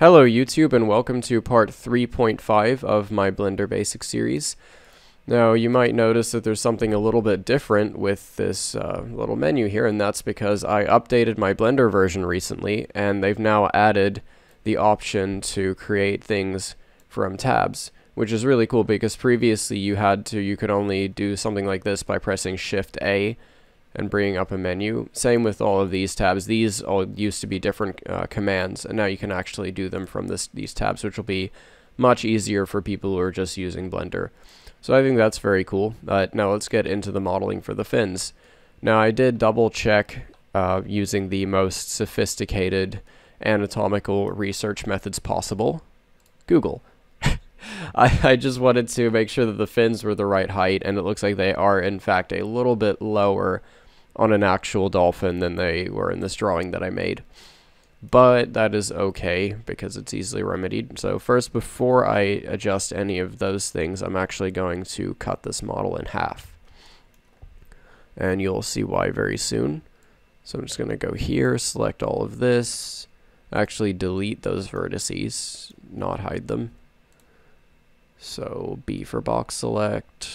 Hello YouTube and welcome to part 3.5 of my Blender Basics series. Now you might notice that there's something a little bit different with this little menu here, and that's because I updated my Blender version recently and they've now added the option to create things from tabs, which is really cool because previously you could only do something like this by pressing Shift A and bringing up a menu. Same with all of these tabs. These all used to be different commands, and now you can actually do them from these tabs, which will be much easier for people who are just using Blender. So I think that's very cool. Now let's get into the modeling for the fins. Now I did double check using the most sophisticated anatomical research methods possible. Google. I just wanted to make sure that the fins were the right height, and it looks like they are in fact a little bit lower on an actual dolphin than they were in this drawing that I made. But that is okay because it's easily remedied. So first, before I adjust any of those things, I'm actually going to cut this model in half. And you'll see why very soon. So I'm just going to go here, select all of this, actually delete those vertices, not hide them. So B for box select,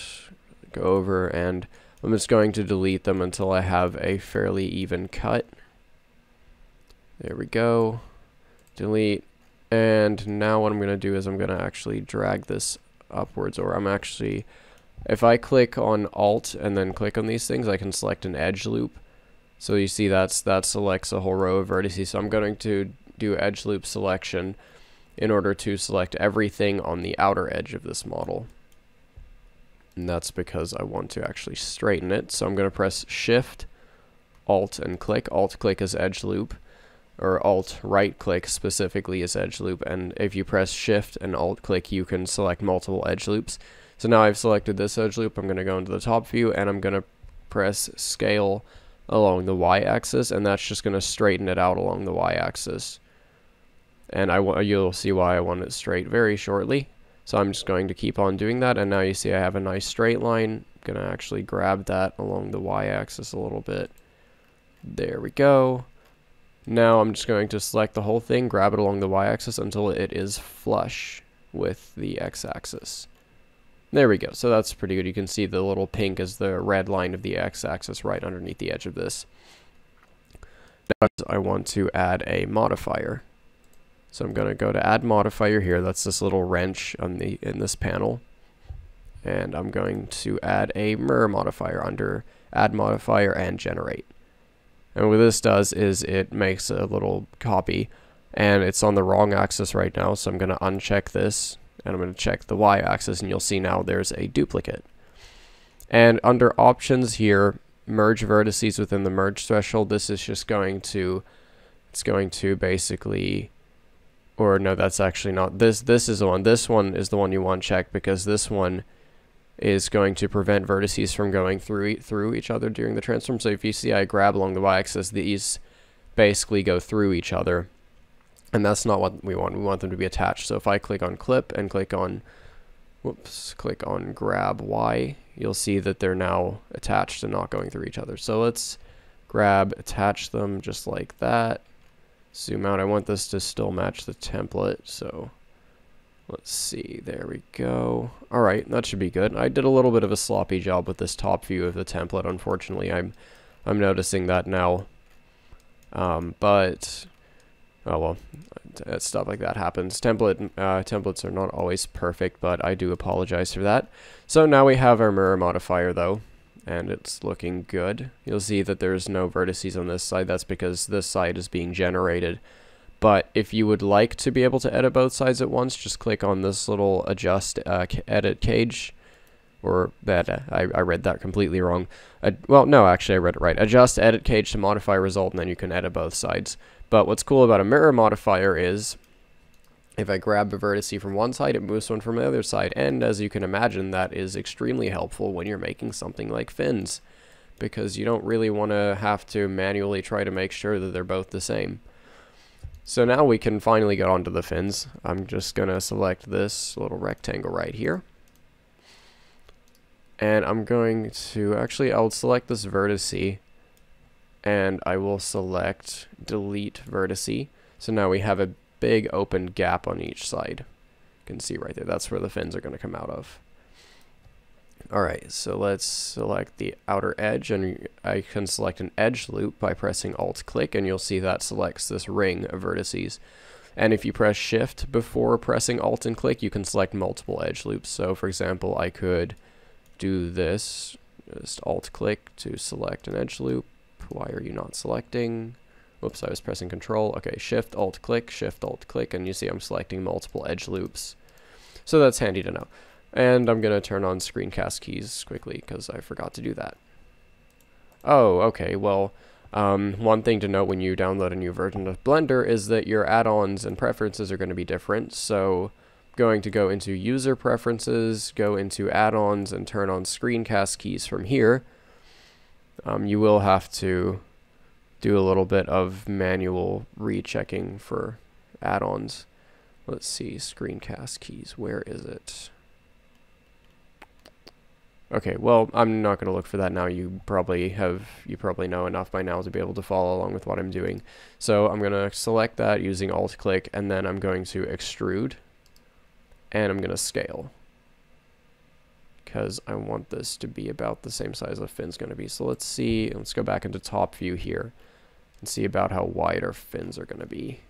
go over, and I'm just going to delete them until I have a fairly even cut. There we go. Delete. And now what I'm going to do is I'm going to actually drag this upwards, or if I click on Alt and then click on these things, I can select an edge loop. So you see that selects a whole row of vertices. So I'm going to do edge loop selection in order to select everything on the outer edge of this model. And that's because I want to actually straighten it. So I'm going to press Shift, Alt, and click. Alt click is edge loop, or Alt right click specifically is edge loop. And if you press Shift and Alt click, you can select multiple edge loops. So now I've selected this edge loop. I'm going to go into the top view and I'm going to press Scale along the Y-axis, and that's just going to straighten it out along the Y-axis. And you'll see why I want it straight very shortly. So I'm just going to keep on doing that, and now you see I have a nice straight line. I'm going to actually grab that along the Y-axis a little bit. There we go. Now I'm just going to select the whole thing, grab it along the Y-axis until it is flush with the X-axis. There we go. So that's pretty good. You can see the little pink is the red line of the X-axis right underneath the edge of this. Now I want to add a modifier. So I'm going to go to add modifier here. That's this little wrench in this panel. And I'm going to add a mirror modifier under add modifier and generate. And what this does is it makes a little copy, and it's on the wrong axis right now. So I'm going to uncheck this and I'm going to check the Y axis, and you'll see now there's a duplicate. And under options here, merge vertices within the merge threshold, this is just going to, basically, or no, that's actually not. This is the one. This one is the one you want checked because this one is going to prevent vertices from going through each other during the transform. So if you see I grab along the Y-axis, these basically go through each other. And that's not what we want. We want them to be attached. So if I click on clip and click on grab Y, you'll see that they're now attached and not going through each other. So let's attach them just like that. Zoom out. I want this to still match the template, so let's see. There we go. All right, that should be good. I did a little bit of a sloppy job with this top view of the template. Unfortunately, I'm noticing that now. But oh well, stuff like that happens. Templates are not always perfect, but I do apologize for that. So now we have our mirror modifier though, and it's looking good. You'll see that there's no vertices on this side. That's because this side is being generated. But if you would like to be able to edit both sides at once, just click on this little adjust edit cage, or that I read that completely wrong. Well, no, actually I read it right. Adjust edit cage to modify result, and then you can edit both sides. But what's cool about a mirror modifier is if I grab a vertex from one side, it moves one from the other side. And as you can imagine, that is extremely helpful when you're making something like fins, because you don't really want to have to manually try to make sure that they're both the same. So now we can finally get onto the fins. I'm just going to select this little rectangle right here. And I'm going to, I'll select this vertice, and I will select delete vertice. So now we have a big open gap on each side. You can see right there, that's where the fins are going to come out of. Alright, so let's select the outer edge, and I can select an edge loop by pressing Alt-click, and you'll see that selects this ring of vertices. And if you press Shift before pressing Alt and click, you can select multiple edge loops. So for example, I could do this, just Alt-click to select an edge loop. Why are you not selecting? Whoops, I was pressing Control. Okay, Shift, Alt-click, Shift, Alt-click, and you see I'm selecting multiple edge loops. So that's handy to know. And I'm going to turn on screencast keys quickly because I forgot to do that. Oh, okay, well, one thing to note when you download a new version of Blender is that your add-ons and preferences are going to be different. So going to go into User Preferences, go into Add-ons, and turn on screencast keys from here. You will have to do a little bit of manual rechecking for add-ons. Let's see, screencast keys, where is it? Okay, well, I'm not going to look for that now. You probably know enough by now to be able to follow along with what I'm doing. So I'm going to select that using Alt-click, and then I'm going to extrude, and I'm going to scale, because I want this to be about the same size the fin's going to be. So let's see, let's go back into top view here, and see about how wide our fins are going to be.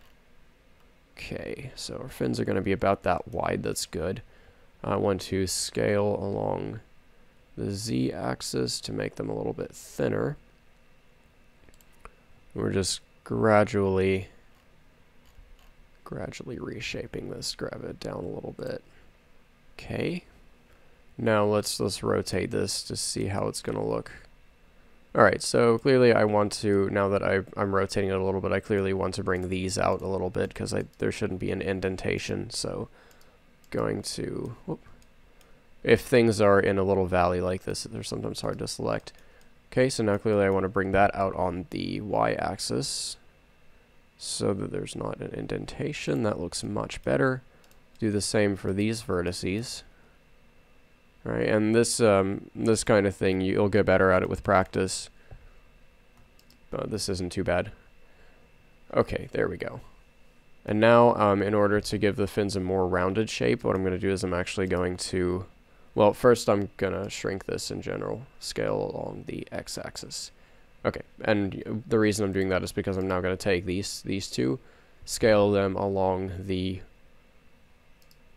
Okay, so our fins are going to be about that wide, that's good. I want to scale along the Z-axis to make them a little bit thinner. We're just gradually reshaping this, grab it down a little bit. Okay. Now let's rotate this to see how it's going to look. Alright, so clearly I want to, now that I'm rotating it a little bit, I clearly want to bring these out a little bit because there shouldn't be an indentation. So going to, whoop. If things are in a little valley like this, they're sometimes hard to select. Okay, so now clearly I want to bring that out on the Y-axis so that there's not an indentation. That looks much better. Do the same for these vertices. All right, and this kind of thing, you'll get better at it with practice. This isn't too bad. Okay, there we go. And now, in order to give the fins a more rounded shape, what I'm going to do is I'm actually going to, well, first I'm going to shrink this in general, scale along the X-axis. Okay, and the reason I'm doing that is because I'm now going to take these two, scale them along the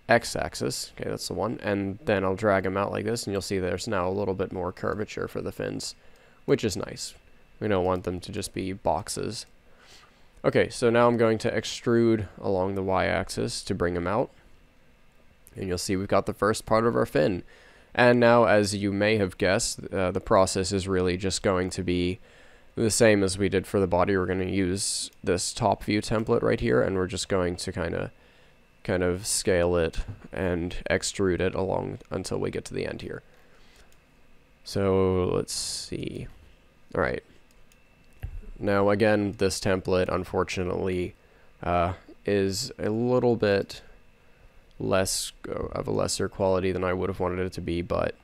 X-axis, okay, that's the one, and then I'll drag them out like this, and you'll see there's now a little bit more curvature for the fins, which is nice. We don't want them to just be boxes. Okay, so now I'm going to extrude along the Y-axis to bring them out, and you'll see we've got the first part of our fin. And now, as you may have guessed, the process is really just going to be the same as we did for the body. We're going to use this top view template right here, and we're just going to kind of scale it and extrude it along until we get to the end here. So let's see. All right. Now again, this template unfortunately is a little bit less of a lesser quality than I would have wanted it to be, but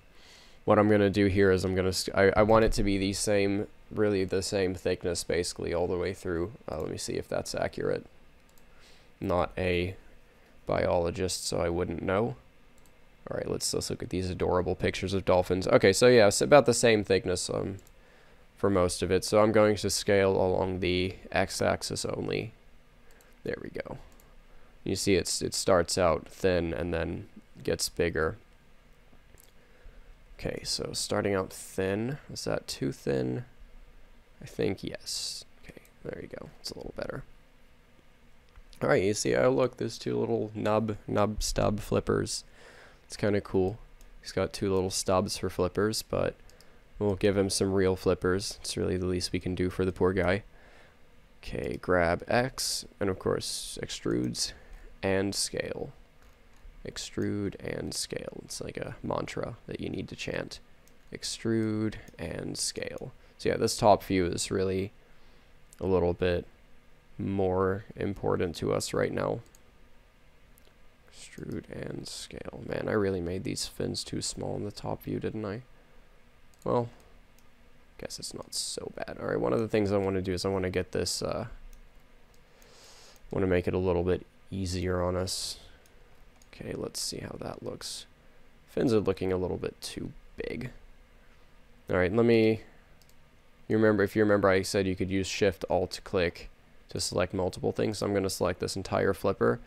what I'm going to do here is I want it to be the same, really the same thickness basically all the way through. Let me see if that's accurate. Not a biologist, so I wouldn't know. All right, let's look at these adorable pictures of dolphins. Okay, so yeah, it's about the same thickness for most of it. So I'm going to scale along the X-axis only. There we go. You see it starts out thin and then gets bigger. Okay, so starting out thin. Is that too thin? I think yes. Okay, there you go. It's a little better. All right, you see, oh look, there's two little nub stub flippers. It's kind of cool. He's got two little stubs for flippers, but we'll give him some real flippers. It's really the least we can do for the poor guy. Okay, grab X, and of course, extrudes and scale. Extrude and scale. It's like a mantra that you need to chant. Extrude and scale. So yeah, this top view is really a little bit more important to us right now. Extrude and scale. Man, I really made these fins too small in the top view, didn't I? Well, guess it's not so bad. Alright, one of the things I want to do is I want to get this, want to make it a little bit easier on us. Okay, let's see how that looks. Fins are looking a little bit too big. Alright, let me... If you remember, I said you could use Shift-Alt-Click to select multiple things. So I'm going to select this entire flipper,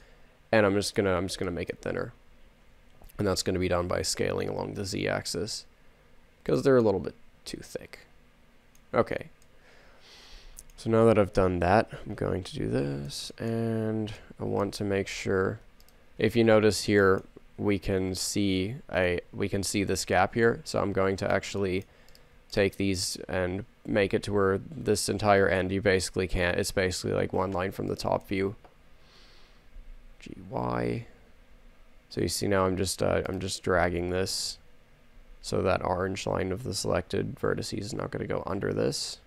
and I'm just gonna make it thinner. And that's going to be done by scaling along the Z-axis, because they're a little bit too thick. Okay. So now that I've done that, I'm going to do this, and I want to make sure, if you notice here, we can see this gap here. So I'm going to actually take these and make it to where this entire end, you basically can't, it's basically like one line from the top view. GY. So you see now I'm just dragging this so that orange line of the selected vertices is not going to go under this.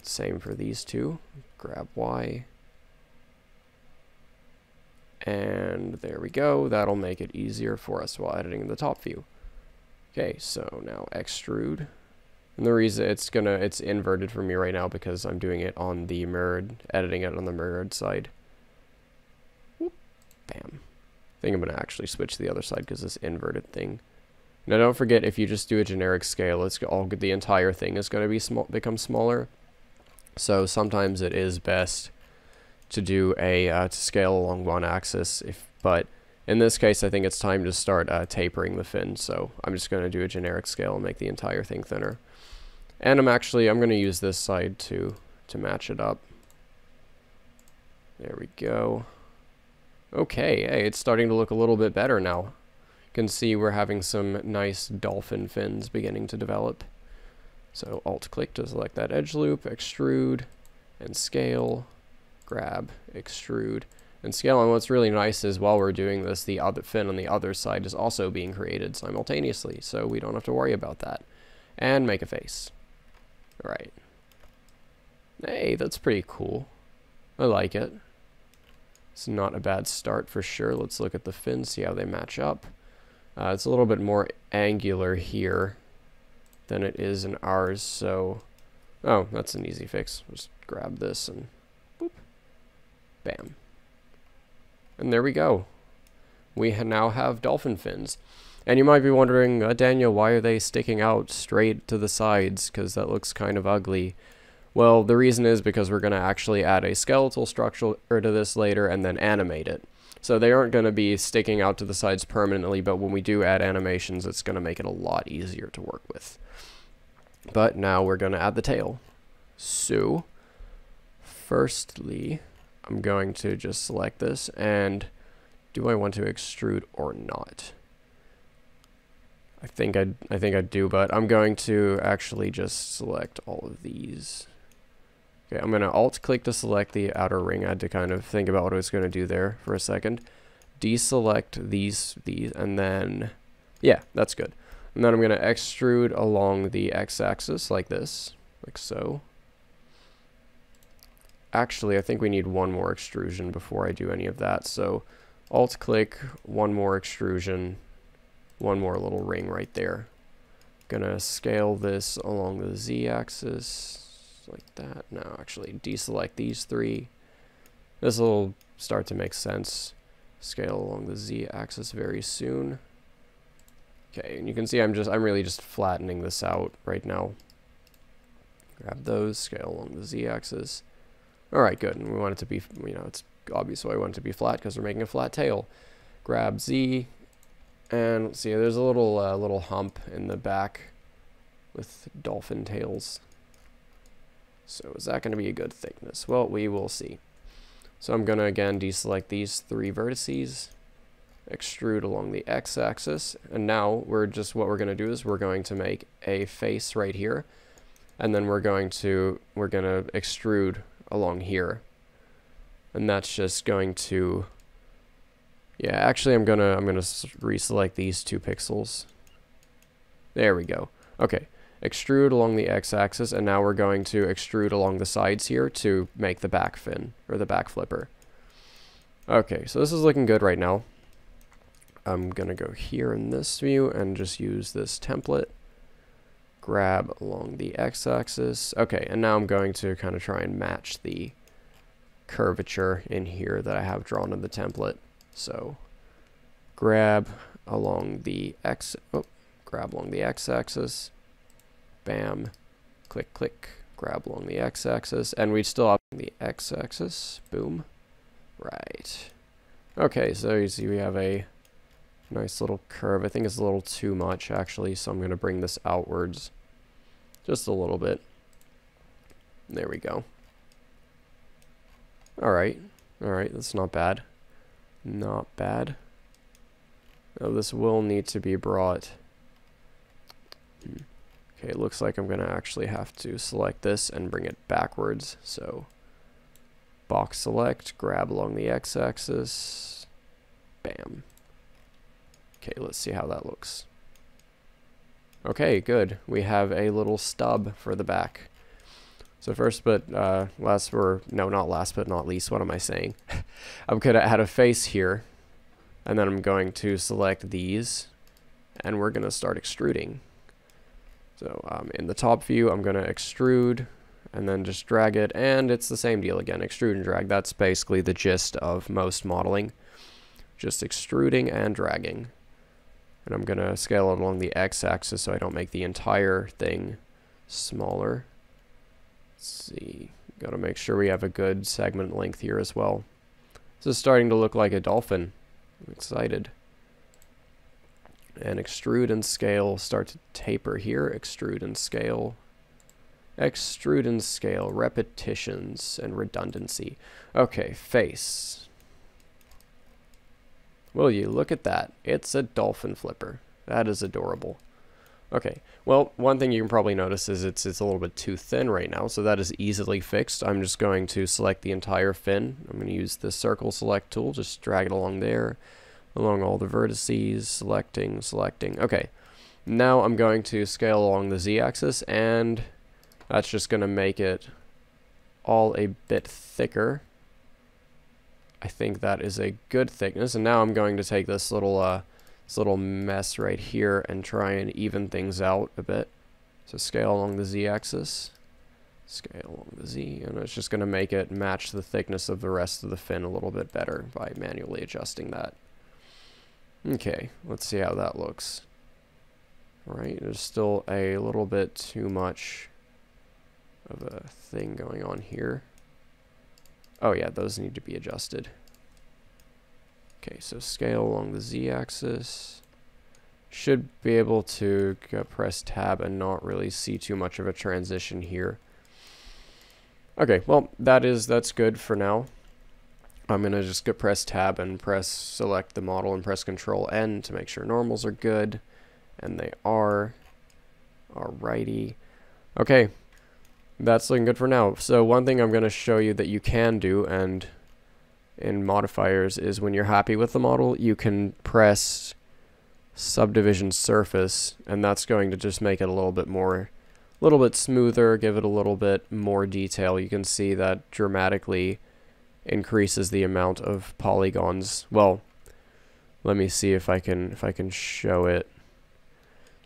Same for these two. Grab Y. And there we go. That'll make it easier for us while editing the top view. Okay, so now extrude. And the reason it's inverted for me right now because I'm doing it on the mirrored, editing it on the mirrored side. Whoop, bam. I think I'm going to actually switch to the other side because this inverted thing. Now don't forget, if you just do a generic scale, the entire thing is going to become smaller. So sometimes it is best to do to scale along one axis, but in this case I think it's time to start tapering the fin, so I'm just going to do a generic scale and make the entire thing thinner. And I'm going to use this side to match it up. There we go. Okay, hey, it's starting to look a little bit better now. You can see we're having some nice dolphin fins beginning to develop. So Alt-click to select that edge loop, extrude, and scale. Grab, extrude, and scale. And what's really nice is while we're doing this, the other fin on the other side is also being created simultaneously, so we don't have to worry about that. And make a face. Alright. Hey, that's pretty cool. I like it. It's not a bad start for sure. Let's look at the fins, see how they match up. It's a little bit more angular here than it is in ours, so... Oh, that's an easy fix. Just grab this and... Boop. Bam. And there we go. We now have dolphin fins. And you might be wondering, Daniel, why are they sticking out straight to the sides? Because that looks kind of ugly. Well, the reason is because we're going to actually add a skeletal structure to this later and then animate it. So they aren't going to be sticking out to the sides permanently, but when we do add animations, it's going to make it a lot easier to work with. But now we're going to add the tail. So, firstly, I'm going to just select this, and do I want to extrude or not? I think I do, but I'm going to actually just select all of these. Okay, I'm going to Alt-click to select the outer ring. I had to kind of think about what I was going to do there for a second. Deselect these, and then, yeah, that's good. And then I'm going to extrude along the x-axis like this, like so. Actually, I think we need one more extrusion before I do any of that. So Alt-click, one more extrusion, one more little ring right there. Gonna scale this along the z-axis like that. No, actually deselect these three. This will start to make sense. Scale along the z-axis very soon. Okay, and you can see I'm really just flattening this out right now. Grab those, scale along the z-axis. Alright, good. And we want it to be, it's obvious why we want it to be flat because we're making a flat tail. Grab Z, and let's see, there's a little hump in the back with dolphin tails. So is that going to be a good thickness? Well, we will see. So I'm going to again deselect these three vertices, extrude along the x-axis, and now what we're going to do is we're going to make a face right here, and then we're going to extrude along here, and that's just going to, yeah, actually I'm gonna reselect these 2 pixels. There we go. Okay, extrude along the x-axis, and now we're going to extrude along the sides here to make the back fin, or the back flipper. Okay, so this is looking good right now. I'm gonna go here in this view and just use this template. Grab along the x-axis. Okay, and now I'm going to kind of try and match the curvature in here that I have drawn in the template. So grab along the x-axis, bam, click, click, grab along the x-axis, and we still have the x-axis, boom, right. Okay, so you see we have a nice little curve. I think it's a little too much actually, so I'm going to bring this outwards just a little bit. There we go. Alright, that's not bad. Not bad. Now this will need to be brought. Okay, it looks like I'm going to actually have to select this and bring it backwards. So box select, grab along the x-axis, bam. Okay, let's see how that looks. Okay, good. We have a little stub for the back. So first but not last but not least, what am I saying? I'm going to add a face here, and then I'm going to select these, and we're going to start extruding. So in the top view, I'm going to extrude, and then just drag it, and it's the same deal again, extrude and drag. That's basically the gist of most modeling, just extruding and dragging. And I'm going to scale it along the x-axis so I don't make the entire thing smaller. Let's see, got to make sure we have a good segment length here as well. This is starting to look like a dolphin. I'm excited. And extrude and scale, start to taper here, extrude and scale. Extrude and scale, repetitions and redundancy. Okay, face. Will you look at that? It's a dolphin flipper. That is adorable. Okay, well, one thing you can probably notice is it's a little bit too thin right now, so that is easily fixed. I'm just going to select the entire fin. I'm going to use the circle select tool, just drag it along there, along all the vertices, selecting. Okay, now I'm going to scale along the z-axis, and that's just going to make it all a bit thicker. I think that is a good thickness, and now I'm going to take this little mess right here and try and even things out a bit. So scale along the z-axis, scale along the z, and it's just going to make it match the thickness of the rest of the fin a little bit better by manually adjusting that. Okay, let's see how that looks. Alright, there's still a little bit too much of a thing going on here. Oh yeah, those need to be adjusted. Okay, so scale along the z-axis. Should be able to press tab and not really see too much of a transition here. Okay, well, that's good for now. I'm going to just press tab and select the model and press Control N to make sure normals are good. And they are. Alrighty. Okay, that's looking good for now. So one thing I'm going to show you that you can do, and in modifiers, is when you're happy with the model, you can press subdivision surface, and that's going to just make it a little bit smoother, give it a little bit more detail. You can see that dramatically increases the amount of polygons. Well, let me see if I can show it.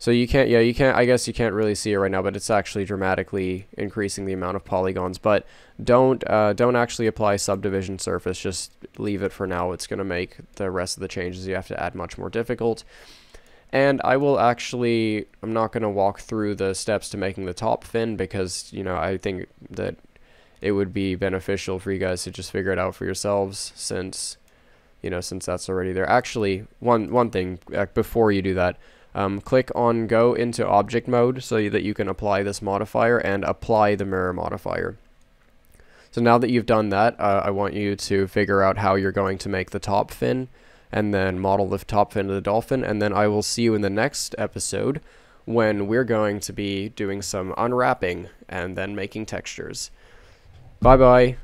So you can't, I guess you can't really see it right now, but it's actually dramatically increasing the amount of polygons. But don't actually apply subdivision surface, just leave it for now. It's going to make the rest of the changes you have to add much more difficult. And I'm not going to walk through the steps to making the top fin, because, I think that it would be beneficial for you guys to just figure it out for yourselves, since that's already there. Actually, one thing before you do that, click on go into object mode so that you can apply this modifier and apply the mirror modifier. So now that you've done that, I want you to figure out how you're going to make the top fin, and then model the top fin of the dolphin, and then I will see you in the next episode when we're going to be doing some unwrapping and then making textures. Bye bye.